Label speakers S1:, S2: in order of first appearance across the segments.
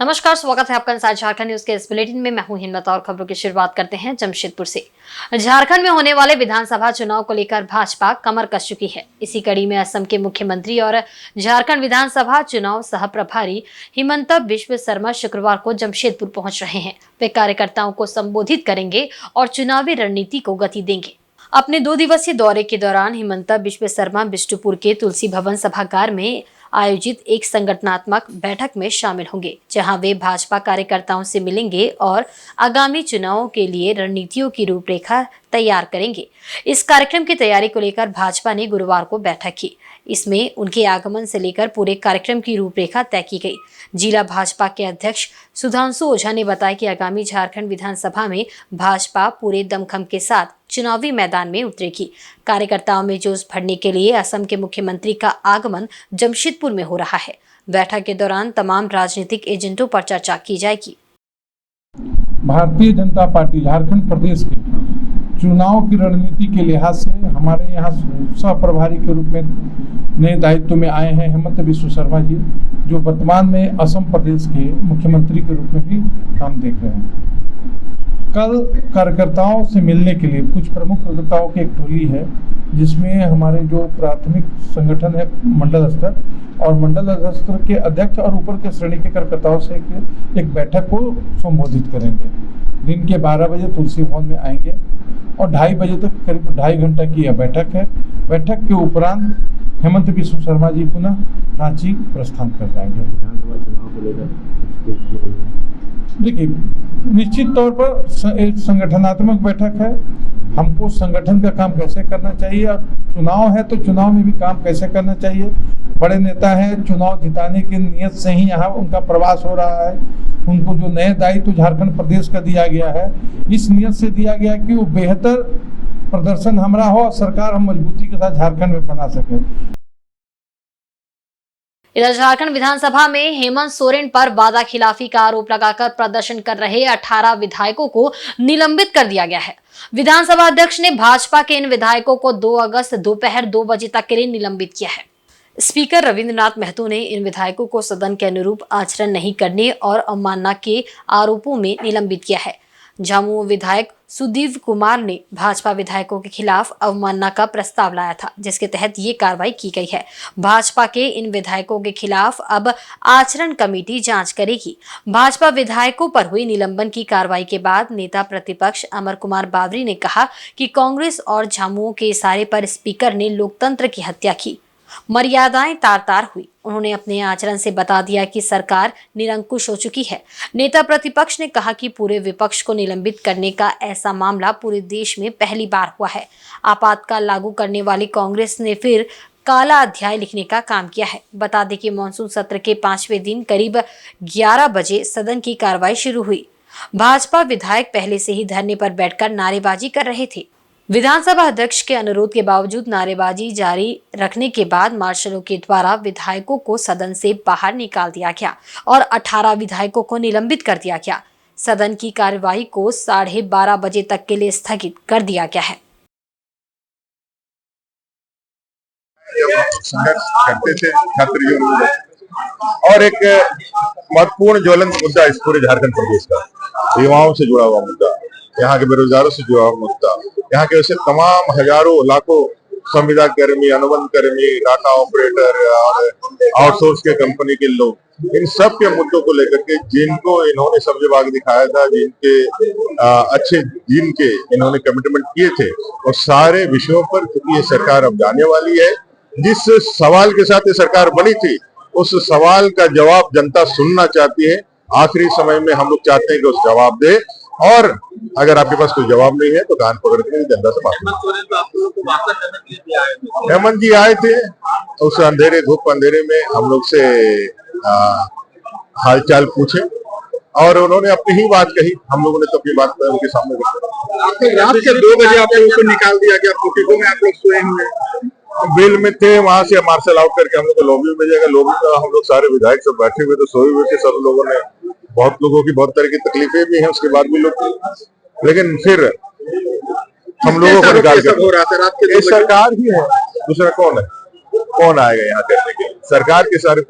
S1: नमस्कार, स्वागत है आपका इंसाइड झारखंड न्यूज के इस बुलेटिन में। मैं हूं हिम्मत और खबरों की शुरुआत करते हैं जमशेदपुर से। झारखंड में होने वाले विधानसभा चुनाव को लेकर भाजपा कमर कस चुकी है। इसी कड़ी में असम के मुख्यमंत्री और झारखंड विधानसभा चुनाव सह प्रभारी हिमंता बिश्व शर्मा शुक्रवार को जमशेदपुर पहुंच रहे हैं। वे कार्यकर्ताओं को संबोधित करेंगे और चुनावी रणनीति को गति देंगे। अपने 2 दिवसीय दौरे के दौरान हिमंता बिश्व शर्मा बिष्टुपुर के तुलसी भवन सभागार में आयोजित एक संगठनात्मक बैठक में शामिल होंगे, जहां वे भाजपा कार्यकर्ताओं से मिलेंगे और आगामी चुनावों के लिए रणनीतियों की रूपरेखा तैयार करेंगे। इस कार्यक्रम की तैयारी को लेकर भाजपा ने गुरुवार को बैठक की। इसमें उनके आगमन से लेकर पूरे कार्यक्रम की रूपरेखा तय की गई। जिला भाजपा के अध्यक्ष सुधांशु ओझा ने बताया कि आगामी झारखंड विधानसभा में भाजपा पूरे दमखम के साथ चुनावी मैदान में उतरेगी। कार्यकर्ताओं में जोश भरने के लिए असम के मुख्यमंत्री का आगमन जमशेदपुर में हो रहा है। बैठक के दौरान तमाम राजनीतिक एजेंटों पर चर्चा की जाएगी।
S2: भारतीय जनता पार्टी झारखंड प्रदेश के चुनाव की रणनीति के लिहाज से हमारे यहाँ सह प्रभारी के रूप में नए दायित्व में आए हैं हेमंत बिश्व शर्मा जी, जो वर्तमान में असम प्रदेश के मुख्यमंत्री के रूप में भी काम देख रहे हैं। कल कार्यकर्ताओं से मिलने के लिए कुछ प्रमुख कार्यकर्ताओं की एक टोली है, जिसमें हमारे जो प्राथमिक संगठन है मंडल स्तर और मंडल स्तर के अध्यक्ष और ऊपर के श्रेणी के कार्यकर्ताओं से एक बैठक को संबोधित करेंगे। दिन के 12 बजे तुलसी भवन में आएंगे और 2:30 बजे तक करीब 2.5 घंटा की यह बैठक है। बैठक के उपरांत हेमंत बिश्व शर्मा जी पुनः रांची प्रस्थान कर जाएंगे। देखिए, निश्चित तौर पर एक संगठनात्मक बैठक है। हमको संगठन का काम कैसे करना चाहिए और चुनाव है तो चुनाव में भी काम कैसे करना चाहिए। बड़े नेता हैं, चुनाव जिताने की नियत से ही यहाँ उनका प्रवास हो रहा है। उनको जो नए दायित्व झारखंड प्रदेश का दिया गया है, इस नियत से दिया गया कि वो बेहतर प्रदर्शन हमारा हो और सरकार हम मजबूती के साथ झारखंड में बना सके।
S1: इधर झारखंड विधानसभा में हेमंत सोरेन पर वादा खिलाफी का आरोप लगाकर प्रदर्शन कर रहे 18 विधायकों को निलंबित कर दिया गया है। विधानसभा अध्यक्ष ने भाजपा के इन विधायकों को 2 अगस्त दोपहर 2 बजे तक के लिए निलंबित किया है। स्पीकर रविंद्रनाथ महतो ने इन विधायकों को सदन के अनुरूप आचरण नहीं करने और अवमानना के आरोपों में निलंबित किया है। झामुमो विधायक सुदीव कुमार ने भाजपा विधायकों के खिलाफ अवमानना का प्रस्ताव लाया था, जिसके तहत ये कार्रवाई की गई है। भाजपा के इन विधायकों के खिलाफ अब आचरण कमेटी जांच करेगी। भाजपा विधायकों पर हुई निलंबन की कार्रवाई के बाद नेता प्रतिपक्ष अमर कुमार बावरी ने कहा कि कांग्रेस और झामुमो के इशारे पर स्पीकर ने लोकतंत्र की हत्या की, मर्यादाएं तार-तार हुई। उन्होंने अपने आचरण से बता दिया कि सरकार निरंकुश हो चुकी है। नेता प्रतिपक्ष ने कहा कि पूरे विपक्ष को निलंबित करने का ऐसा मामला पूरे देश में पहली बार हुआ है। आपातकाल लागू करने वाली कांग्रेस ने फिर काला अध्याय लिखने का काम किया है। बता दें कि मानसून सत्र के 5वें दिन करीब 11 बजे सदन की कार्रवाई शुरू हुई। भाजपा विधायक पहले से ही धरने पर बैठकर नारेबाजी कर रहे थे। विधानसभा अध्यक्ष के अनुरोध के बावजूद नारेबाजी जारी रखने के बाद मार्शलों के द्वारा विधायकों को सदन से बाहर निकाल दिया गया और 18 विधायकों को निलंबित कर दिया गया। सदन की कार्यवाही को 12:30 बजे तक के लिए स्थगित कर दिया गया है।
S3: संघर्ष करते थे छात्र यूनियन और एक महत्वपूर्ण ज्वलंत मुद्दा इस पूरे झारखंड प्रदेश का युवाओं से जुड़ा हुआ मुद्दा, यहाँ के बेरोजगारों से जुड़ा हुआ मुद्दा, यहाँ के वैसे तमाम हजारों लाखों संविदा कर्मी, अनुबंध कर्मी, डाटा ऑपरेटर और आउटसोर्स के कंपनी के लोग, इन सब के मुद्दों को लेकर के जिनको इन्होंने सब्ज बाग दिखाया था, जिनके अच्छे दिन के इन्होंने कमिटमेंट किए थे, और सारे विषयों पर क्योंकि ये सरकार अब जाने वाली है, जिस सवाल के साथ ये सरकार बनी थी उस सवाल का जवाब जनता सुनना चाहती है। आखिरी समय में हम लोग चाहते हैं कि उस जवाब दे, और अगर आपके पास कोई जवाब नहीं है तो कान पकड़ के जनता से माफी। हेमंत जी आए थे, उस अंधेरे धूप अंधेरे में हम लोग से हालचाल पूछे और उन्होंने अपनी ही बात कही। हम लोगों ने तो अपनी बात उनके सामने रखी।
S4: रात के 2 बजे आप लोगों को निकाल दिया गया, पोर्टिको में आप लोग सोए हुए
S3: बिल में थे, वहां से मार्शल आउट करके हम लोग को लॉबी में भेजा गया। लॉबी में हम लोग सारे विधायक सब बैठे हुए थे, सोए हुए थे। सब लोगों ने बहुत लोगों की बहुत तरह की तकलीफें भी हैं, उसके बाद भी लोग, लेकिन फिर हम लोगों को निकाल कर ये सरकार ही है, दूसरा कौन है? कौन आएगा यहाँ करने के लिए? सरकार के सारे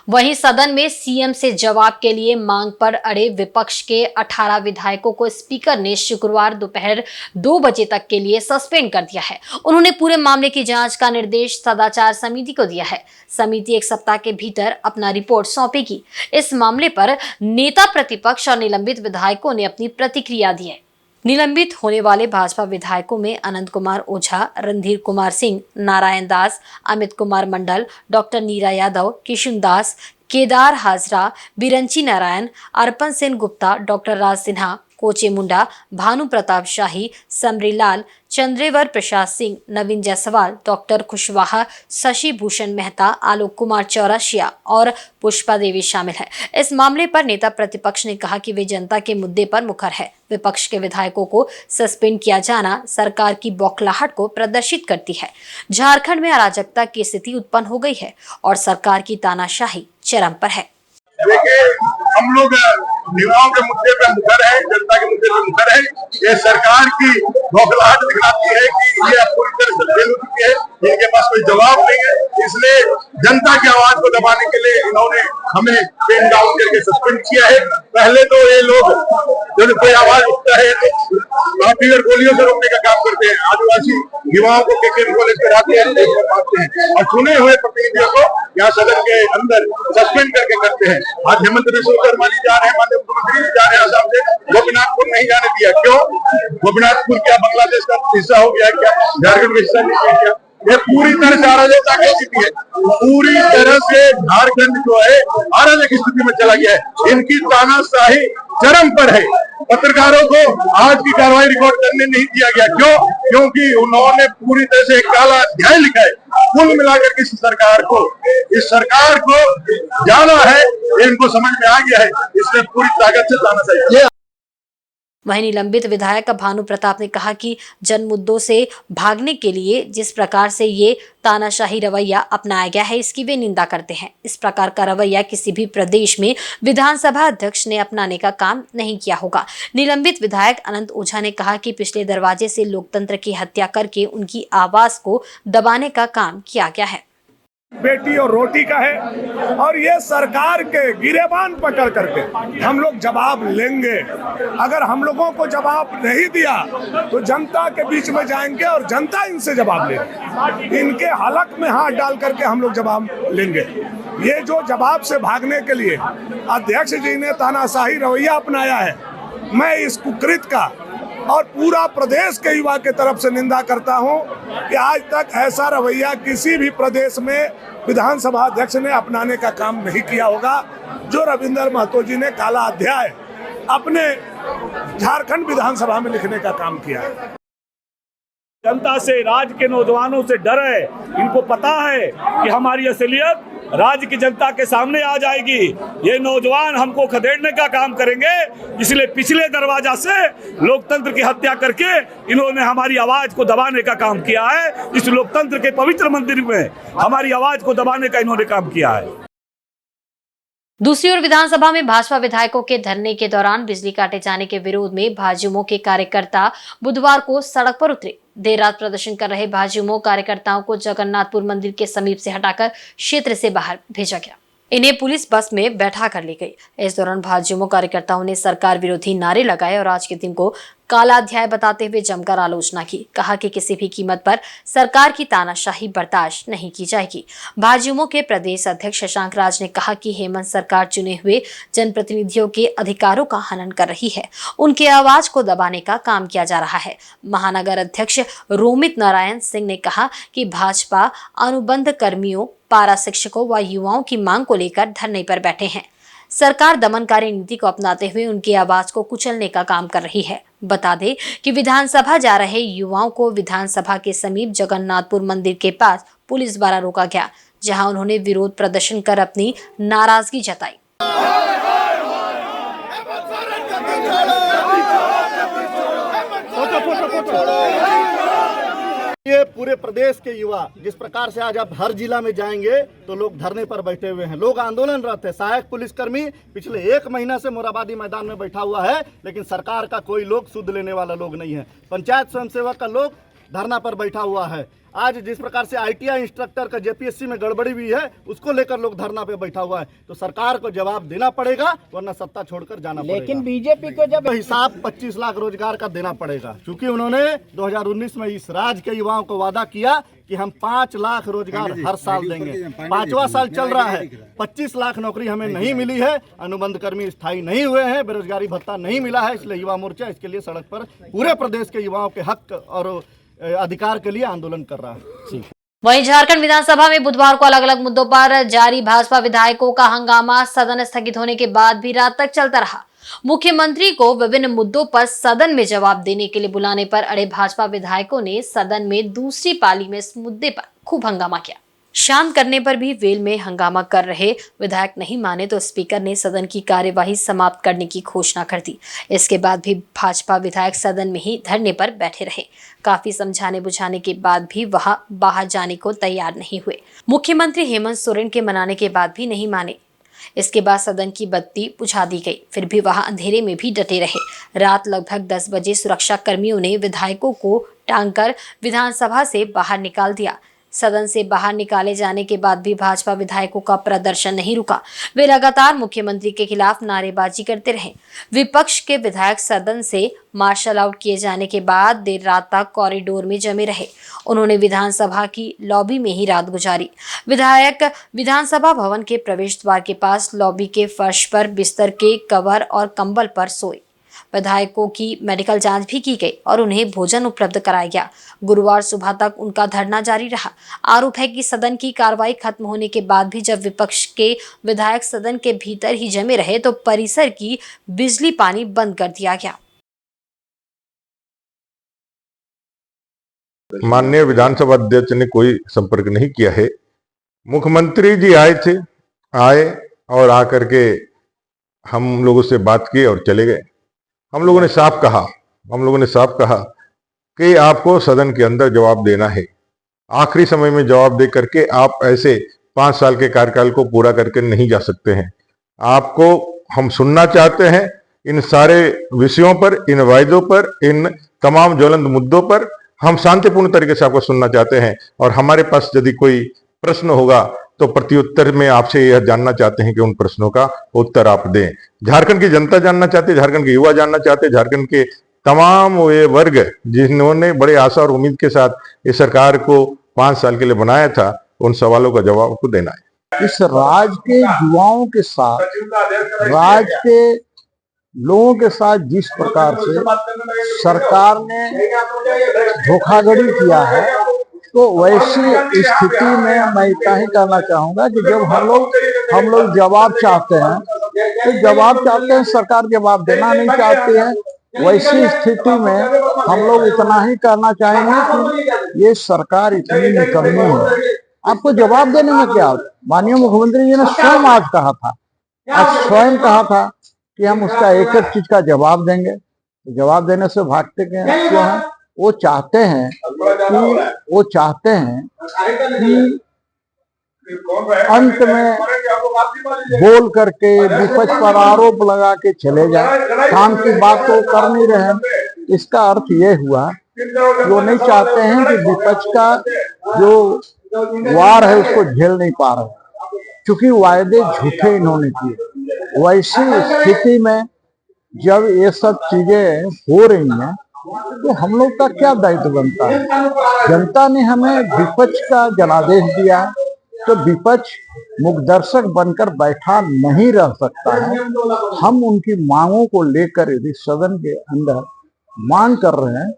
S1: वहीं सदन में सीएम से जवाब के लिए मांग पर अड़े विपक्ष के 18 विधायकों को स्पीकर ने शुक्रवार दोपहर 2 बजे तक के लिए सस्पेंड कर दिया है। उन्होंने पूरे मामले की जांच का निर्देश सदाचार समिति को दिया है। समिति 1 सप्ताह के भीतर अपना रिपोर्ट सौंपेगी। इस मामले पर नेता प्रतिपक्ष और निलंबित विधायकों ने अपनी प्रतिक्रिया दी है। निलंबित होने वाले भाजपा विधायकों में अनंत कुमार ओझा, रणधीर कुमार सिंह, नारायण दास, अमित कुमार मंडल, डॉक्टर नीरा यादव, किशुन दास, केदार हाजरा, बिरंची नारायण, अर्पण सेन गुप्ता, डॉक्टर राज सिन्हा, कोचे मुंडा, भानु प्रताप शाही, समरीलाल, चंद्रेवर प्रसाद सिंह, नवीन जायसवाल, डॉक्टर कुशवाहा, शशि भूषण मेहता, आलोक कुमार चौरसिया और पुष्पा देवी शामिल है। इस मामले पर नेता प्रतिपक्ष ने कहा कि वे जनता के मुद्दे पर मुखर है। विपक्ष के विधायकों को सस्पेंड किया जाना सरकार की बौखलाहट को प्रदर्शित करती है। झारखंड में अराजकता की स्थिति उत्पन्न हो गई है और सरकार की तानाशाही चरम पर है।
S3: देखिए, हम लोग युवाओं के मुद्दे पे मुखर है, जनता के मुद्दे पे मुखर है। ये सरकार की बौखलाहट दिखाती है कि ये पूरी तरह से फेल हो चुकी है, इनके पास कोई जवाब नहीं है। इसलिए जनता की आवाज को दबाने के लिए इन्होंने हमें पेन डाउन करके सस्पेंड किया है। पहले तो ये लोग जब कोई आवाज उठता है तो लाठी और गोलियों से रोकने का काम करते हैं। आदिवासी युवाओं को केके कॉलेज के रास्ते मारते हैं और चुने हुए प्रतिनिधियों को यहाँ सदन के अंदर सस्पेंड करके करते हैं। आज हेमंत बिस्वा शर्मा जी जा रहे हैं, माननीय मुख्यमंत्री जी जा रहे हैं आसाम से, गोपीनाथपुर नहीं जाने दिया। क्यों? गोपीनाथपुर क्या बांग्लादेश का हिस्सा हो गया क्या? झारखंड का हिस्सा नहीं है क्या? ये पूरी तरह से अराजकता की स्थिति है। पूरी तरह से झारखंड जो है अराजक स्थिति में चला गया है। इनकी तानाशाही चरम पर है। पत्रकारों को आज की कार्रवाई रिकॉर्ड करने नहीं दिया गया। क्यों? क्योंकि उन्होंने पूरी तरह से एक काला अध्याय लिखा है। कुल मिलाकर के इस सरकार को जाना है, इनको समझ में आ गया है, इसलिए पूरी ताकत से तानाशाही।
S1: वहीं निलंबित विधायक भानु प्रताप ने कहा कि जन मुद्दों से भागने के लिए जिस प्रकार से ये तानाशाही रवैया अपनाया गया है, इसकी वे निंदा करते हैं। इस प्रकार का रवैया किसी भी प्रदेश में विधानसभा अध्यक्ष ने अपनाने का काम नहीं किया होगा। निलंबित विधायक अनंत ओझा ने कहा कि पिछले दरवाजे से लोकतंत्र की हत्या करके उनकी आवाज को दबाने का काम किया गया है।
S5: बेटी और रोटी का है और ये सरकार के गिरेबान पकड़ करके हम लोग जवाब लेंगे। अगर हम लोगों को जवाब नहीं दिया तो जनता के बीच में जाएंगे और जनता इनसे जवाब लेगी। इनके हलक में हाथ डाल करके हम लोग जवाब लेंगे। ये जो जवाब से भागने के लिए अध्यक्ष जी ने तानाशाही रवैया अपनाया है, मैं इस कुकृत का और पूरा प्रदेश के युवा के तरफ से निंदा करता हूं कि आज तक ऐसा रवैया किसी भी प्रदेश में विधानसभा अध्यक्ष ने अपनाने का काम नहीं किया होगा। जो रविंद्र महतो जी ने काला अध्याय अपने झारखंड विधानसभा में लिखने का काम किया है।
S6: जनता से, राज्य के नौजवानों से डर है। इनको पता है कि हमारी असलियत राज्य की जनता के सामने आ जाएगी। ये नौजवान हमको खदेड़ने का काम करेंगे, इसलिए पिछले दरवाजा से लोकतंत्र की हत्या करके इन्होंने हमारी आवाज को दबाने का काम किया है। इस लोकतंत्र के पवित्र मंदिर में हमारी आवाज को दबाने का इन्होंने काम किया है।
S1: दूसरी ओर विधानसभा में भाजपा विधायकों के धरने के दौरान बिजली काटे जाने के विरोध में भाजयुमो के कार्यकर्ता बुधवार को सड़क पर उतरे। देर रात प्रदर्शन कर रहे भाजयुमो कार्यकर्ताओं को जगन्नाथपुर मंदिर के समीप से हटाकर क्षेत्र से बाहर भेजा गया। इन्हें पुलिस बस में बैठा कर ली गई। इस दौरान भाजयुमो कार्यकर्ताओं ने सरकार विरोधी नारे लगाए और आज के दिन को काला अध्याय बताते हुए जमकर आलोचना की। कहा कि किसी भी कीमत पर सरकार की तानाशाही बर्दाश्त नहीं की जाएगी। भाजयुमो के प्रदेश अध्यक्ष शशांक राज ने कहा कि हेमंत सरकार चुने हुए जनप्रतिनिधियों के अधिकारों का हनन कर रही है। उनके आवाज को दबाने का काम किया जा रहा है। महानगर अध्यक्ष रोमित नारायण सिंह ने कहा कि भाजपा अनुबंध कर्मियों, पारा शिक्षकों व युवाओं की मांग को लेकर धरने पर बैठे हैं। सरकार दमनकारी नीति को अपनाते हुए उनकी आवाज को कुचलने का काम कर रही है। बता दें कि विधानसभा जा रहे युवाओं को विधानसभा के समीप जगन्नाथपुर मंदिर के पास पुलिस द्वारा रोका गया, जहां उन्होंने विरोध प्रदर्शन कर अपनी नाराजगी जताई।
S7: ये पूरे प्रदेश के युवा जिस प्रकार से आज आप हर जिला में जाएंगे तो लोग धरने पर बैठे हुए हैं, लोग आंदोलनरत है। सहायक पुलिसकर्मी पिछले 1 महीना से मोराबादी मैदान में बैठा हुआ है, लेकिन सरकार का कोई लोग सुध लेने वाला लोग नहीं है। पंचायत स्वयंसेवक का लोग धरना पर बैठा हुआ है। आज जिस प्रकार से ITI इंस्ट्रक्टर का JPSC में गड़बड़ी हुई है, उसको लेकर लोग धरना पे बैठा हुआ है। तो सरकार को जवाब देना पड़ेगा, वरना सत्ता छोड़कर जाना पड़ेगा।
S8: लेकिन बीजेपी को जब
S7: हिसाब 25 लाख रोजगार का देना पड़ेगा, क्योंकि उन्होंने 2019 में इस राज्य के युवाओं को वादा किया कि हम 5 लाख रोजगार हर साल देंगे। 5वां साल चल रहा है, 25 लाख नौकरी हमें नहीं मिली है, अनुबंध कर्मी स्थायी नहीं हुए हैं, बेरोजगारी भत्ता नहीं मिला है। इसलिए युवा मोर्चा इसके लिए सड़क पर पूरे प्रदेश के युवाओं के हक और अधिकार के लिए आंदोलन कर रहा है।
S1: वहीं झारखंड विधानसभा में बुधवार को अलग अलग मुद्दों पर जारी भाजपा विधायकों का हंगामा सदन स्थगित होने के बाद भी रात तक चलता रहा। मुख्यमंत्री को विभिन्न मुद्दों पर सदन में जवाब देने के लिए बुलाने पर अड़े भाजपा विधायकों ने सदन में दूसरी पाली में इस मुद्दे पर खूब हंगामा किया। शांत करने पर भी वेल में हंगामा कर रहे विधायक नहीं माने तो स्पीकर ने सदन की कार्यवाही समाप्त करने की घोषणा कर दी। इसके बाद भी भाजपा विधायक सदन में ही धरने पर बैठे रहे। काफी समझाने बुझाने के बाद भी वह बाहर जाने को तैयार नहीं हुए। मुख्यमंत्री हेमंत सोरेन के मनाने के बाद भी नहीं माने। इसके बाद सदन की बत्ती बुझा दी गई, फिर भी वहां अंधेरे में भी डटे रहे। रात लगभग 10 बजे सुरक्षा कर्मियों ने विधायकों को टांगकर विधानसभा से बाहर निकाल दिया। सदन से बाहर निकाले जाने के बाद भी भाजपा विधायकों का प्रदर्शन नहीं रुका। वे लगातार मुख्यमंत्री के खिलाफ नारेबाजी करते रहे। विपक्ष के विधायक सदन से मार्शल आउट किए जाने के बाद देर रात तक कॉरिडोर में जमे रहे। उन्होंने विधानसभा की लॉबी में ही रात गुजारी। विधायक विधानसभा भवन के प्रवेश द्वार के पास लॉबी के फर्श पर बिस्तर के कवर और कंबल पर सोए। विधायकों की मेडिकल जांच भी की गई और उन्हें भोजन उपलब्ध कराया गया। गुरुवार सुबह तक उनका धरना जारी रहा। आरोप है कि सदन की कार्रवाई खत्म होने के बाद भी जब विपक्ष के विधायक सदन के भीतर ही जमे रहे तो परिसर की बिजली पानी बंद कर दिया गया।
S3: माननीय विधानसभा अध्यक्ष ने कोई संपर्क नहीं किया है। मुख्यमंत्री जी आए और आकर के हम लोगों से बात की और चले गए। हम लोगों ने साफ कहा कि आपको सदन के अंदर जवाब देना है। आखिरी समय में जवाब दे करके आप ऐसे 5 साल के कार्यकाल को पूरा करके नहीं जा सकते हैं। आपको हम सुनना चाहते हैं इन सारे विषयों पर, इन वायदों पर, इन तमाम ज्वलंत मुद्दों पर हम शांतिपूर्ण तरीके से आपको सुनना चाहते हैं। और हमारे पास यदि कोई प्रश्न होगा तो प्रत्युत्तर में आपसे यह जानना चाहते हैं कि उन प्रश्नों का उत्तर आप दें। झारखंड की जनता जानना चाहती है, झारखंड के युवा जानना चाहते हैं, झारखंड के तमाम वे वर्ग जिन्होंने बड़े आशा और उम्मीद के साथ इस सरकार को 5 साल के लिए बनाया था, उन सवालों का जवाब आपको देना है।
S8: इस राज्य के युवाओं के साथ, राज्य के लोगों के साथ जिस प्रकार से सरकार ने धोखाधड़ी किया है, तो वैसी स्थिति में मैं इतना ही कहना चाहूंगा कि जब हम लोग जवाब चाहते हैं तो जवाब चाहते हैं, सरकार जवाब देना नहीं चाहती है। वैसी स्थिति में हम लोग इतना ही कहना चाहेंगे कि ये सरकार इतनी निकम्मी है, आपको जवाब देने में क्या। माननीय मुख्यमंत्री जी ने स्वयं आज कहा था कि हम उसका एक एक चीज का जवाब देंगे। तो जवाब देने से भागते क्यों हैं? वो चाहते हैं कि अंत में बोल करके विपक्ष पर आरोप लगा के चले जाए, काम की बात तो कर नहीं रहे। इसका अर्थ ये हुआ कि वो नहीं चाहते हैं कि विपक्ष का जो वार है उसको झेल नहीं पा रहे, क्योंकि वायदे झूठे इन्होंने किए। वैसी स्थिति में जब ये सब चीजें हो रही हैं तो हम लोग का क्या दायित्व बनता है। जनता ने हमें विपक्ष का जनादेश दिया है, तो विपक्ष मुखदर्शक बनकर बैठा नहीं रह सकता है। हम उनकी मांगों को लेकर यदि सदन के अंदर मांग कर रहे हैं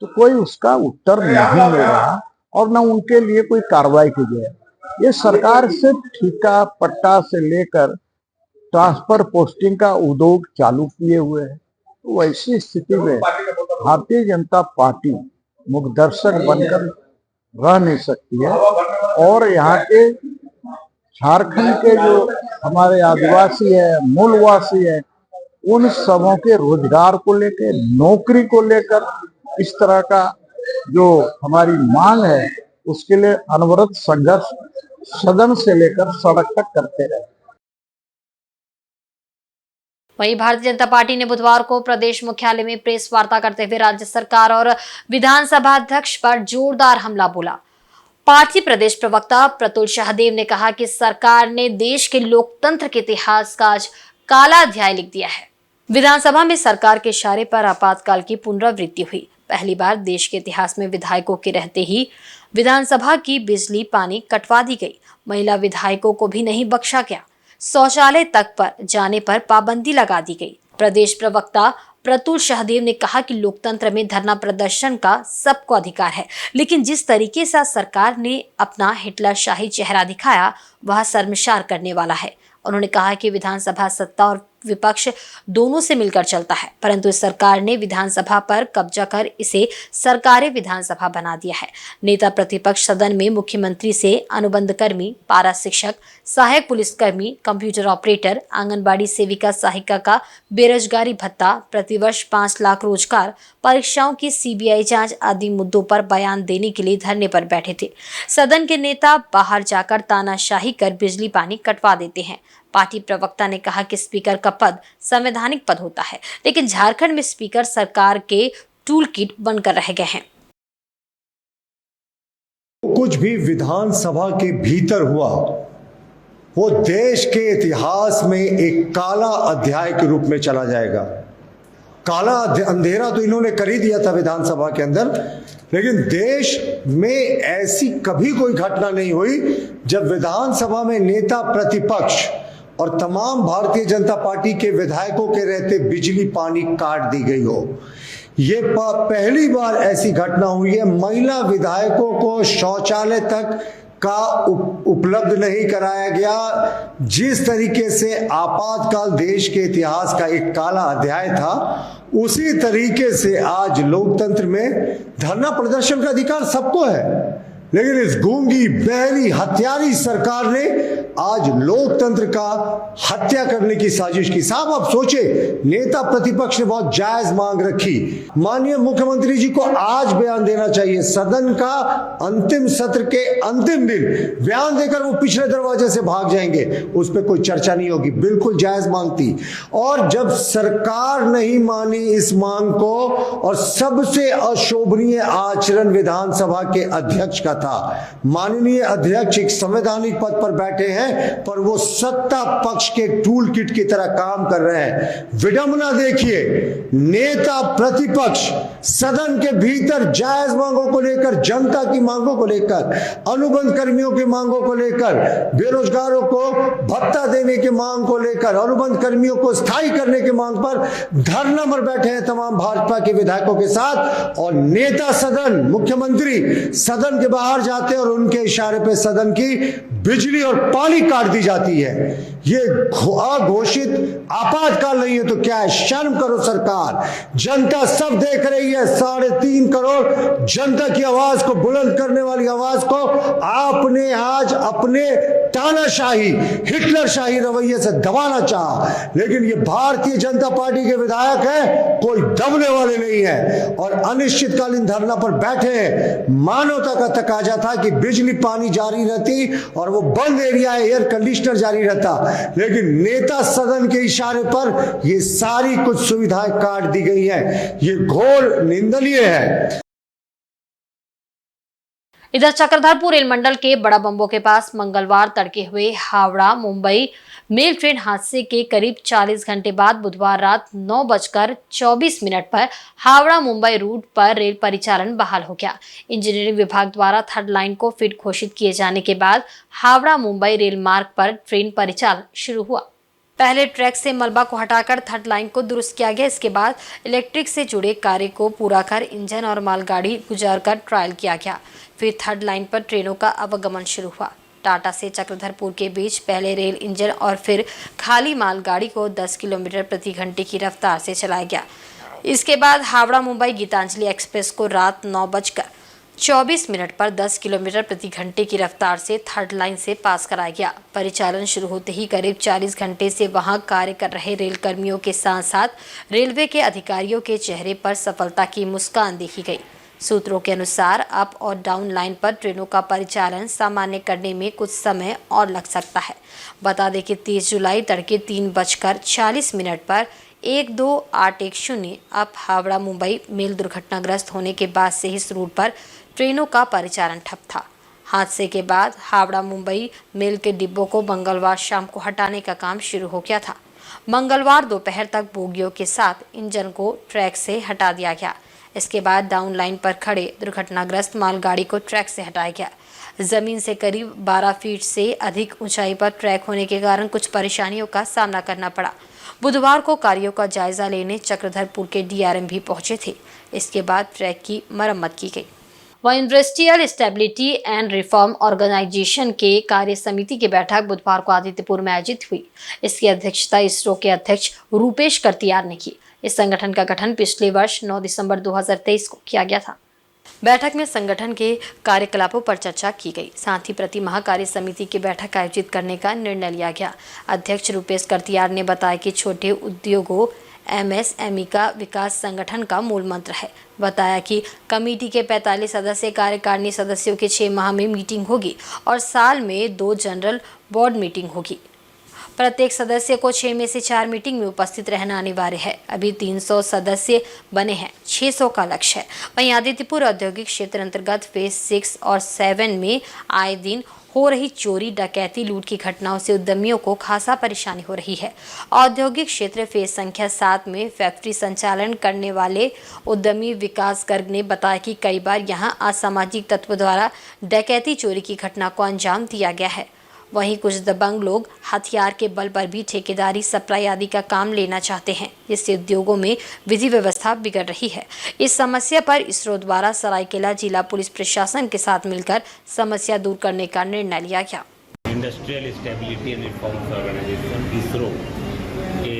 S8: तो कोई उसका उत्तर नहीं मिल रहा और न उनके लिए कोई कार्रवाई की जाए। ये सरकार सिर्फ ठेका पट्टा से लेकर ट्रांसफर पोस्टिंग का उद्योग चालू किए हुए है। तो वैसी स्थिति में भारतीय जनता पार्टी मुखदर्शक बनकर रह नहीं सकती है। और यहाँ के झारखंड के जो हमारे आदिवासी है, मूलवासी है, उन सबों के रोजगार को लेकर, नौकरी को लेकर इस तरह का जो हमारी मांग है उसके लिए अनवरत संघर्ष सदन से लेकर सड़क तक करते रहे।
S1: वहीं भारतीय जनता पार्टी ने बुधवार को प्रदेश मुख्यालय में प्रेस वार्ता करते हुए राज्य सरकार और विधानसभा अध्यक्ष पर जोरदार हमला बोला। पार्टी प्रदेश प्रवक्ता प्रतुल शाहदेव ने कहा कि सरकार ने देश के लोकतंत्र के इतिहास का आज काला अध्याय लिख दिया है। विधानसभा में सरकार के इशारे पर आपातकाल की पुनरावृत्ति हुई। पहली बार देश के इतिहास में विधायकों के रहते ही विधानसभा की बिजली पानी कटवा दी गई। महिला विधायकों को भी नहीं बख्शा गया। शौचालय तक पर जाने पर पाबंदी लगा दी गई। प्रदेश प्रवक्ता प्रतुल शाहदेव ने कहा कि लोकतंत्र में धरना प्रदर्शन का सबको अधिकार है, लेकिन जिस तरीके से सरकार ने अपना हिटलरशाही चेहरा दिखाया वह शर्मसार करने वाला है। उन्होंने कहा कि विधानसभा सत्ता और विपक्ष दोनों से मिलकर चलता है, परंतु इस सरकार ने विधानसभा पर कब्जा कर इसे सरकारी विधानसभा बना दिया है। नेता प्रतिपक्ष सदन में मुख्यमंत्री से अनुबंध कर्मी, पारा शिक्षक, सहायक पुलिसकर्मी, कंप्यूटर ऑपरेटर, आंगनबाड़ी सेविका सहायिका का बेरोजगारी भत्ता, प्रतिवर्ष 5 लाख रोजगार, परीक्षाओं की सीबीआई जांच आदि मुद्दों पर बयान देने के लिए धरने पर बैठे थे। सदन के नेता बाहर जाकर तानाशाही कर बिजली पानी कटवा देते हैं। पार्टी प्रवक्ता ने कहा कि स्पीकर का पद संवैधानिक पद होता है, लेकिन झारखंड में स्पीकर सरकार के टूल किट बनकर रह गए हैं।
S9: कुछ भी विधानसभा के भीतर हुआ वो देश के इतिहास में एक काला अध्याय के रूप में चला जाएगा। काला अंधेरा तो इन्होंने कर ही दिया था विधानसभा के अंदर, लेकिन देश में ऐसी कभी कोई घटना नहीं हुई जब विधानसभा में नेता प्रतिपक्ष और तमाम भारतीय जनता पार्टी के विधायकों के रहते बिजली पानी काट दी गई हो। ये पहली बार ऐसी घटना हुई है। महिला विधायकों को शौचालय तक का उपलब्ध नहीं कराया गया। जिस तरीके से आपातकाल देश के इतिहास का एक काला अध्याय था, उसी तरीके से आज लोकतंत्र में धरना प्रदर्शन का अधिकार सबको है, लेकिन इस गूंगी बहरी हत्यारी सरकार ने आज लोकतंत्र का हत्या करने की साजिश की। साहब आप सोचे, नेता प्रतिपक्ष ने बहुत जायज मांग रखी। माननीय मुख्यमंत्री जी को आज बयान देना चाहिए। सदन का अंतिम सत्र के अंतिम दिन बयान देकर वो पिछले दरवाजे से भाग जाएंगे, उस पर कोई चर्चा नहीं होगी। बिल्कुल जायज मांग थी। और जब सरकार नहीं मानी इस मांग को और सबसे अशोभनीय आचरण विधानसभा के अध्यक्ष का था। माननीय अध्यक्ष एक संवैधानिक पद पर बैठे हैं, पर वो सत्ता पक्ष के टूल किट की तरह काम कर रहे हैं। विडंबना देखिए, नेता प्रतिपक्ष सदन के भीतर जायज मांगों को लेकर, जनता की मांगों को लेकर, अनुबंध कर्मियों की मांगों को लेकर, बेरोजगारों को भत्ता देने की मांग को लेकर, अनुबंध कर्मियों को स्थायी करने की मांग पर धरना पर बैठे हैं तमाम भाजपा के विधायकों के साथ। और नेता सदन, मुख्यमंत्री सदन के बाहर जाते हैं और उनके इशारे पे सदन की बिजली और पानी काट दी जाती है। ये अघोषित आपातकाल नहीं है तो क्या है? शर्म करो सरकार। जनता सब देख रही है। 3.5 करोड़ जनता की आवाज को बुलंद करने वाली आवाज को आपने आज अपने तानाशाही हिटलरशाही रवैये से दबाना चाहा, लेकिन ये भारतीय जनता पार्टी के विधायक हैं, कोई दबने वाले नहीं है और अनिश्चितकालीन धरना पर बैठे हैं। मानवता का तकाजा था कि बिजली पानी जारी रहती और वो बंद एरिया है, एयर कंडीशनर जारी रहता, लेकिन नेता सदन के इशारे पर ये सारी कुछ सुविधाएं काट दी गई हैं। ये घोर निंदनीय है।
S1: इधर चक्रधरपुर रेल मंडल के बड़ा बंबो के पास मंगलवार तड़के हुए हावड़ा मुंबई मेल ट्रेन हादसे के करीब 40 घंटे बाद बुधवार रात 9:24 पर हावड़ा मुंबई रूट पर रेल परिचालन बहाल हो गया। इंजीनियरिंग विभाग द्वारा थर्ड लाइन को फिट घोषित किए जाने के बाद हावड़ा मुंबई रेल मार्ग पर ट्रेन परिचालन शुरू हुआ। पहले ट्रैक से मलबा को हटाकर थर्ड लाइन को दुरुस्त किया गया। इसके बाद इलेक्ट्रिक से जुड़े कार्य को पूरा कर इंजन और मालगाड़ी गुजारकर ट्रायल किया गया। फिर थर्ड लाइन पर ट्रेनों का आवागमन शुरू हुआ। टाटा से चक्रधरपुर के बीच पहले रेल इंजन और फिर खाली मालगाड़ी को 10 किलोमीटर प्रति घंटे की रफ्तार से चलाया गया। इसके बाद हावड़ा मुंबई गीतांजलि एक्सप्रेस को रात 9:24 पर 10 किलोमीटर प्रति घंटे की रफ्तार से थर्ड लाइन से पास कराया गया। परिचालन शुरू होते ही करीब 40 घंटे से वहां कार्य कर रहे रेल कर्मियों के साथ साथ रेलवे के अधिकारियों के चेहरे पर सफलता की मुस्कान देखी गई। सूत्रों के अनुसार अप और डाउन लाइन पर ट्रेनों का परिचालन सामान्य करने में कुछ समय और लग सकता है। बता दें कि 30 जुलाई तड़के 3:40 पर 12810 अप हावड़ा मुंबई मेल दुर्घटनाग्रस्त होने के बाद से इस रूट पर ट्रेनों का परिचालन ठप था। हादसे के बाद हावड़ा मुंबई मेल के डिब्बों को मंगलवार शाम को हटाने का काम शुरू हो गया था। मंगलवार दोपहर तक बोगियों के साथ इंजन को ट्रैक से हटा दिया गया। इसके बाद डाउन लाइन पर खड़े दुर्घटनाग्रस्त मालगाड़ी को ट्रैक से हटाया गया। जमीन से करीब 12 फीट से अधिक ऊंचाई पर ट्रैक होने के कारण कुछ परेशानियों का सामना करना पड़ा। बुधवार को कार्यों का जायजा लेने चक्रधरपुर के डीआरएम भी पहुंचे थे। इसके बाद ट्रैक की मरम्मत की गई। वहीं industrial stability and reform organisation के कार्य समिति की बैठक बुधवार को आदित्यपुर में आयोजित हुई। इसकी अध्यक्षता इसरो के अध्यक्ष रूपेश करतियार ने की। इस संगठन का गठन पिछले वर्ष 9 दिसंबर 2023 को किया गया था। बैठक में संगठन के कार्यकलापों पर चर्चा की गई। साथ ही प्रति माह कार्य समिति की बैठक आयोजित करने का निर्णय लिया गया। अध्यक्ष रूपेश करतियार ने बताया कि छोटे उद्योगों एमएसएमई का विकास संगठन का मूल मंत्र है। बताया कि कमेटी के 45 सदस्य कार्यकारिणी सदस्यों के 6 माह में मीटिंग होगी और साल में 2 जनरल बोर्ड मीटिंग होगी। प्रत्येक सदस्य को 6 में से 4 मीटिंग में उपस्थित रहना अनिवार्य है। अभी 300 सदस्य बने हैं, 600 का लक्ष्य है। वहीं आदित्यपुर औद्योगिक क्षेत्र अंतर्गत फेज 6 और 7 में आए दिन हो रही चोरी, डकैती, लूट की घटनाओं से उद्यमियों को खासा परेशानी हो रही है। औद्योगिक क्षेत्र फेज संख्या 7 में फैक्ट्री संचालन करने वाले उद्यमी विकास गर्ग ने बताया कि कई बार यहां असामाजिक तत्वों द्वारा डकैती, चोरी की घटना को अंजाम दिया गया है। वहीं कुछ दबंग लोग हथियार के बल पर भी ठेकेदारी, सप्लाई आदि का काम लेना चाहते हैं, जिससे उद्योगों में विधि व्यवस्था बिगड़ रही है। इस समस्या पर इसरो द्वारा सरायकेला जिला पुलिस प्रशासन के साथ मिलकर समस्या दूर करने का निर्णय लिया गया।
S10: Industrial stability and reforms organisation ISRO के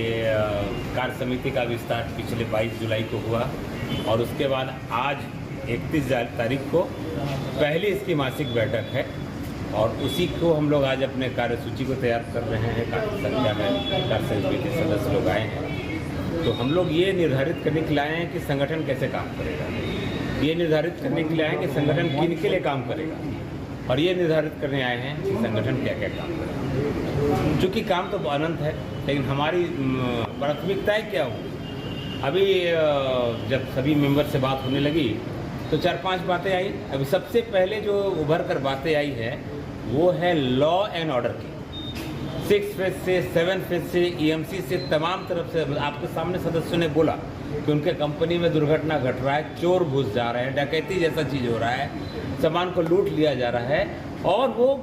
S10: कार्य समिति का विस्तार पिछले 22 जुलाई को हुआ और उसके बाद आज 31 तारीख को पहली इसकी मासिक बैठक है और उसी को हम लोग आज अपने कार्यसूची को तैयार कर रहे हैं। काफ़ी संख्या में कार्य समिति के सदस्य लोग आए हैं। तो हम लोग ये निर्धारित करने के लिए आए हैं कि संगठन कैसे काम करेगा, ये निर्धारित करने के लिए आए हैं कि संगठन किन के लिए काम करेगा और ये निर्धारित करने आए हैं कि संगठन क्या क्या काम करेगा। चूँकि काम तो अनंत है, लेकिन हमारी प्राथमिकताएँ क्या हो। अभी जब सभी मेंबर से बात होने लगी तो 4-5 बातें आई। अभी सबसे पहले जो उभर कर बातें आई है वो है लॉ एंड ऑर्डर की। 6 फेज से 7 फेज से ईएमसी से तमाम तरफ से आपके सामने सदस्यों ने बोला कि उनके कंपनी में दुर्घटना घट रहा है, चोर घुस जा रहे हैं, डकैती जैसा चीज़ हो रहा है, सामान को लूट लिया जा रहा है और वो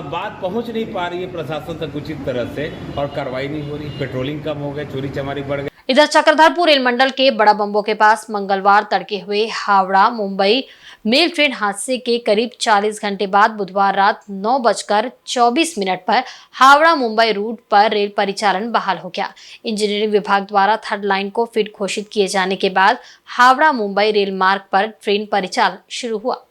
S10: बात पहुंच नहीं पा रही है प्रशासन तक उचित तरह से और कार्रवाई नहीं हो रही। पेट्रोलिंग कम हो गई, चोरी चमारी बढ़ गई।
S1: इधर चक्रधरपुर रेल मंडल के बड़ा बम्बो के पास मंगलवार तड़के हुए हावड़ा मुंबई मेल ट्रेन हादसे के करीब 40 घंटे बाद बुधवार रात 9:24 पर हावड़ा मुंबई रूट पर रेल परिचालन बहाल हो गया। इंजीनियरिंग विभाग द्वारा थर्ड लाइन को फिट घोषित किए जाने के बाद हावड़ा मुंबई रेल मार्ग पर ट्रेन परिचालन शुरू हुआ।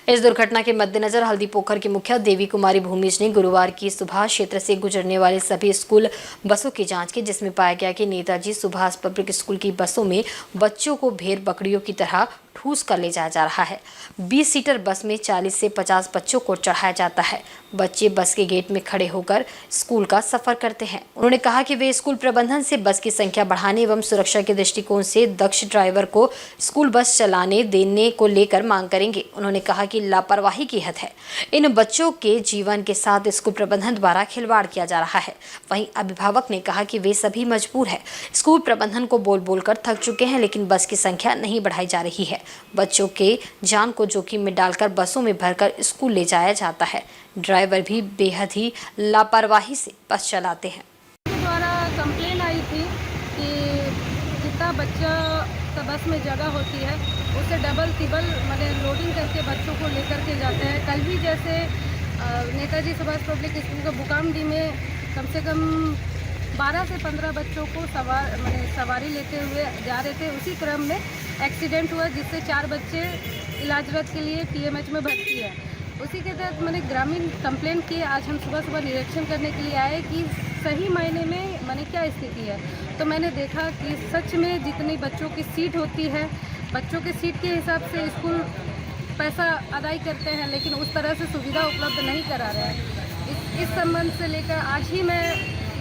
S1: इस दुर्घटना के मद्देनजर हल्दीपोखर की मुखिया देवी कुमारी भूमिज ने गुरुवार की सुभाष क्षेत्र से गुजरने वाले सभी स्कूल बसों की जांच की, जिसमें पाया गया कि नेताजी सुभाष पब्लिक स्कूल की बसों में बच्चों को भेड़ बकरियों की तरह ठूस कर ले जाया जा रहा है। 20 सीटर बस में 40 से 50 बच्चों को चढ़ाया जाता है। बच्चे बस के गेट में खड़े होकर स्कूल का सफर करते हैं। उन्होंने कहा कि वे स्कूल प्रबंधन से बस की संख्या बढ़ाने एवं सुरक्षा के दृष्टिकोण से दक्ष ड्राइवर को स्कूल बस चलाने देने को लेकर मांग करेंगे। उन्होंने कहा कि लापरवाही की हद है। इन बच्चों के जीवन के साथ स्कूल प्रबंधन द्वारा खिलवाड़ किया जा रहा है। वहीं अभिभावक ने कहा कि वे सभी मजबूर है। स्कूल प्रबंधन को बोल बोल कर थक चुके हैं, लेकिन बस की संख्या नहीं बढ़ाई जा रही है। बच्चों के जान को जोखिम में डालकर बसों में भरकर स्कूल ले जाया जाता है। ड्राइवर भी बेहद ही लापरवाही से बस चलाते हैं।
S11: द्वारा कंप्लेन आई थी कि जितना बच्चा का बस में जगह होती है उससे डबल ट्रिपल मतलब लोडिंग करके बच्चों को लेकर के जाते हैं। कल भी जैसे नेताजी सुभाष पब्लिक स्कूल के बुकामडी में कम से कम 12 से 15 बच्चों को सवारी लेते हुए जा रहे थे। उसी क्रम में एक्सीडेंट हुआ जिससे 4 बच्चे इलाजरत के लिए टीएमएच में भर्ती है। उसी के तहत मैंने ग्रामीण कंप्लेंट किए। आज हम सुबह सुबह निरीक्षण करने के लिए आए कि सही मायने में क्या स्थिति है। तो मैंने देखा कि सच में जितनी बच्चों की सीट होती है बच्चों के सीट के हिसाब से स्कूल पैसा अदाई करते हैं, लेकिन उस तरह से सुविधा उपलब्ध नहीं करा रहे हैं। इस संबंध से लेकर आज ही मैं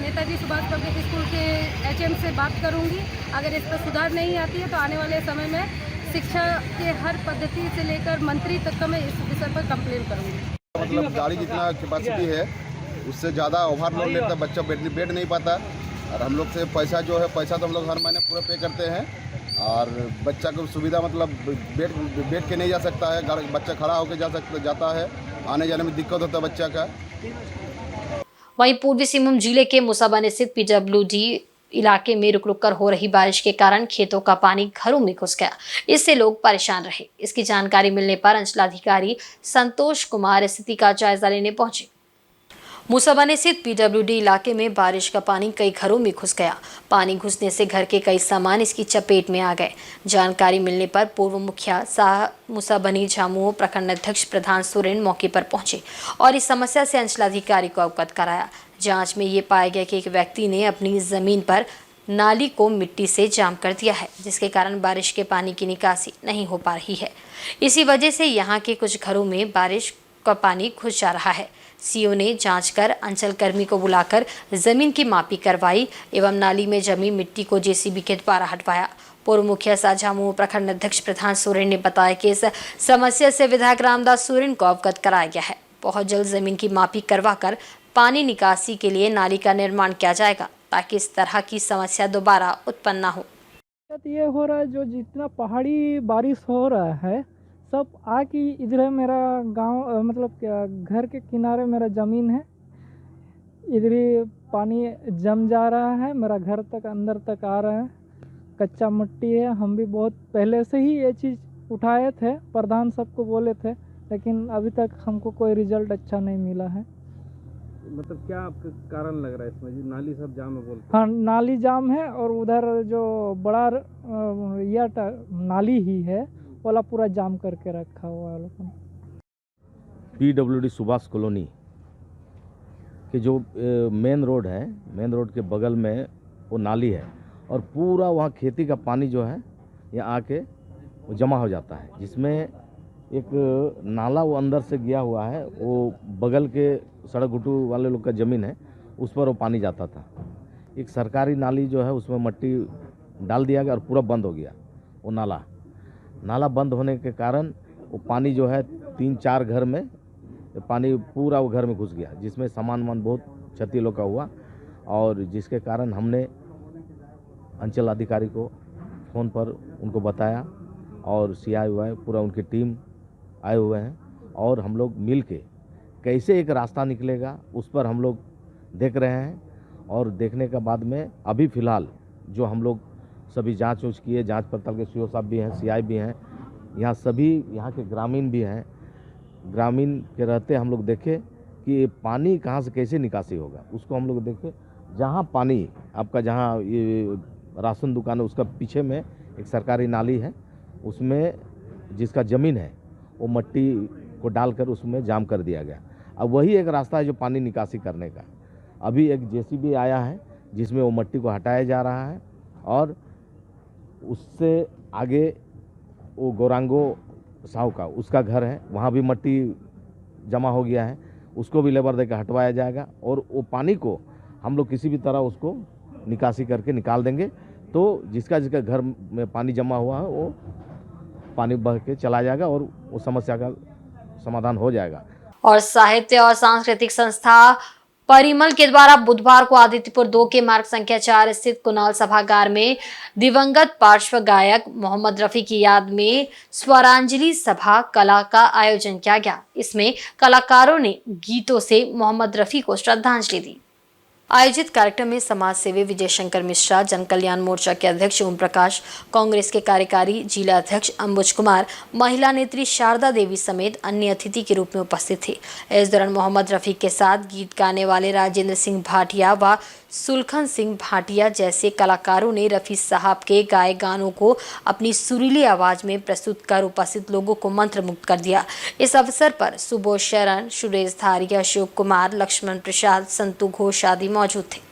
S11: नेताजी सुभाष पब्लिक स्कूल के एचएम से बात करूंगी। अगर इस पर सुधार नहीं आती है तो आने वाले समय में शिक्षा के हर पद्धति से लेकर मंत्री तक का मैं इस विषय पर कंप्लेन करूंगी।
S7: मतलब गाड़ी जितना कैपेसिटी है उससे ज़्यादा ओवरलोड लेता, बच्चा बैठ नहीं पाता। और हम लोग से पैसा जो है, पैसा तो हम लोग हर महीने पूरा पे करते हैं, और बच्चा को सुविधा मतलब बैठ के नहीं जा सकता है, बच्चा खड़ा होकर जाता है, आने जाने में दिक्कत होता है बच्चा का।
S1: वहीं पूर्वी सिंहभूम जिले के मुसाबन स्थित पीडब्ल्यूडी इलाके में रुक रुक कर हो रही बारिश के कारण खेतों का पानी घरों में घुस गया। इससे लोग परेशान रहे। इसकी जानकारी मिलने पर अंचलाधिकारी संतोष कुमार स्थिति का जायजा लेने पहुंचे। मुसाबन स्थित पीडब्ल्यूडी इलाके में बारिश का पानी कई घरों में घुस गया। पानी घुसने से घर के कई सामान इसकी चपेट में आ गए। जानकारी मिलने पर पूर्व मुखिया मुसाबनी झामुओं प्रखंड अध्यक्ष प्रधान सोरेन मौके पर पहुंचे और इस समस्या से अंचलाधिकारी को अवगत कराया। जांच में ये पाया गया कि एक व्यक्ति ने अपनी जमीन पर नाली को मिट्टी से जाम कर दिया है, जिसके कारण बारिश के पानी की निकासी नहीं हो पा रही है। इसी वजह से यहाँ के कुछ घरों में बारिश का पानी घुस जा रहा है। सीओ ने जांच कर अंचल कर्मी को बुलाकर जमीन की मापी करवाई एवं नाली में जमी मिट्टी को जेसीबी के द्वारा हटवाया। पूर्व मुखिया साझामुओं प्रखंड अध्यक्ष प्रधान सोरेन ने बताया कि इस समस्या से विधायक रामदास सोरेन को अवगत कराया गया है। बहुत जल्द जमीन की मापी करवाकर पानी निकासी के लिए नाली का निर्माण किया जाएगा, ताकि इस तरह की समस्या दोबारा उत्पन्न न हो।
S12: ये हो रहा है, जो जितना पहाड़ी बारिश हो रहा है सब आके इधर मेरा गांव, मतलब क्या घर के किनारे मेरा ज़मीन है, इधर ही पानी जम जा रहा है, मेरा घर तक अंदर तक आ रहा है, कच्चा मिट्टी है। हम भी बहुत पहले से ही ये चीज़ उठाए थे, प्रधान सबको बोले थे, लेकिन अभी तक हमको कोई रिजल्ट अच्छा नहीं मिला है।
S13: मतलब क्या आपका कारण लग रहा है इसमें? नाली सब जाम है बोलते?
S12: हाँ, नाली जाम है और उधर जो बड़ा नाली ही है वाला पूरा जाम करके रखा हुआ है लोगों ने।
S13: पीडब्ल्यूडी सुभाष कॉलोनी के जो मेन रोड है, मेन रोड के बगल में वो नाली है और पूरा वहाँ खेती का पानी जो है यहाँ आके वो जमा हो जाता है, जिसमें एक नाला वो अंदर से गया हुआ है, वो बगल के सड़क घुटू वाले लोग का ज़मीन है, उस पर वो पानी जाता था। एक सरकारी नाली जो है उसमें मट्टी डाल दिया गया और पूरा बंद हो गया वो नाला बंद होने के कारण वो पानी जो है 3-4 घर में पानी पूरा वो घर में घुस गया, जिसमें सामान बहुत क्षति लोग का हुआ, और जिसके कारण हमने अंचल अधिकारी को फ़ोन पर उनको बताया और CI पूरा उनकी टीम आए हुए हैं और हम लोग मिल के कैसे एक रास्ता निकलेगा उस पर हम लोग देख रहे हैं। और देखने के बाद में अभी फ़िलहाल जो हम लोग सभी जांच किए, जांच पड़ताल के सीओ साहब भी हैं, CI भी हैं, यहाँ सभी यहाँ के ग्रामीण भी हैं। ग्रामीण के रहते हम लोग देखे कि पानी कहाँ से कैसे निकासी होगा, उसको हम लोग देखे। जहाँ पानी आपका, जहाँ ये राशन दुकान है उसका पीछे में एक सरकारी नाली है, उसमें जिसका ज़मीन है वो मट्टी को डालकर उसमें जाम कर दिया गया। अब वही एक रास्ता है जो पानी निकासी करने का। अभी एक JCB आया है जिसमें वो मट्टी को हटाया जा रहा है और उससे आगे वो गौरांगो साहू का उसका घर है, वहाँ भी मट्टी जमा हो गया है, उसको भी लेबर देकर हटवाया जाएगा और वो पानी को हम लोग किसी भी तरह उसको निकासी करके निकाल देंगे। तो जिसका घर में पानी जमा हुआ है वो पानी बह के चला जाएगा और वो समस्या का समाधान हो जाएगा।
S1: और साहित्य और सांस्कृतिक संस्था परिमल के द्वारा बुधवार को आदित्यपुर 2 के मार्ग संख्या 4 स्थित कुणाल सभागार में दिवंगत पार्श्व गायक मोहम्मद रफी की याद में स्वरांजलि सभा कला का आयोजन किया गया। इसमें कलाकारों ने गीतों से मोहम्मद रफी को श्रद्धांजलि दी। आयोजित कार्यक्रम में समाज सेवी विजय शंकर मिश्रा, जन कल्याण मोर्चा के अध्यक्ष ओम प्रकाश, कांग्रेस के कार्यकारी जिला अध्यक्ष अंबुज कुमार, महिला नेत्री शारदा देवी समेत अन्य अतिथि के रूप में उपस्थित थे। इस दौरान मोहम्मद रफी के साथ गीत गाने वाले राजेंद्र सिंह भाटिया व सुलखन सिंह भाटिया जैसे कलाकारों ने रफी साहब के गाए गानों को अपनी सुरीली आवाज में प्रस्तुत कर उपस्थित लोगों को मंत्रमुग्ध कर दिया। इस अवसर पर सुबोध शरण, सुरेश धारी, अशोक कुमार, लक्ष्मण प्रसाद, संतु घोष आदि मौजूद थे।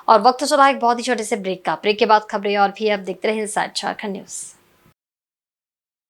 S1: और वक्त चला एक बहुत ही छोटे से ब्रेक का। ब्रेक के बाद खबरें और भी आप देखते रहे इनसाइड झारखंड न्यूज।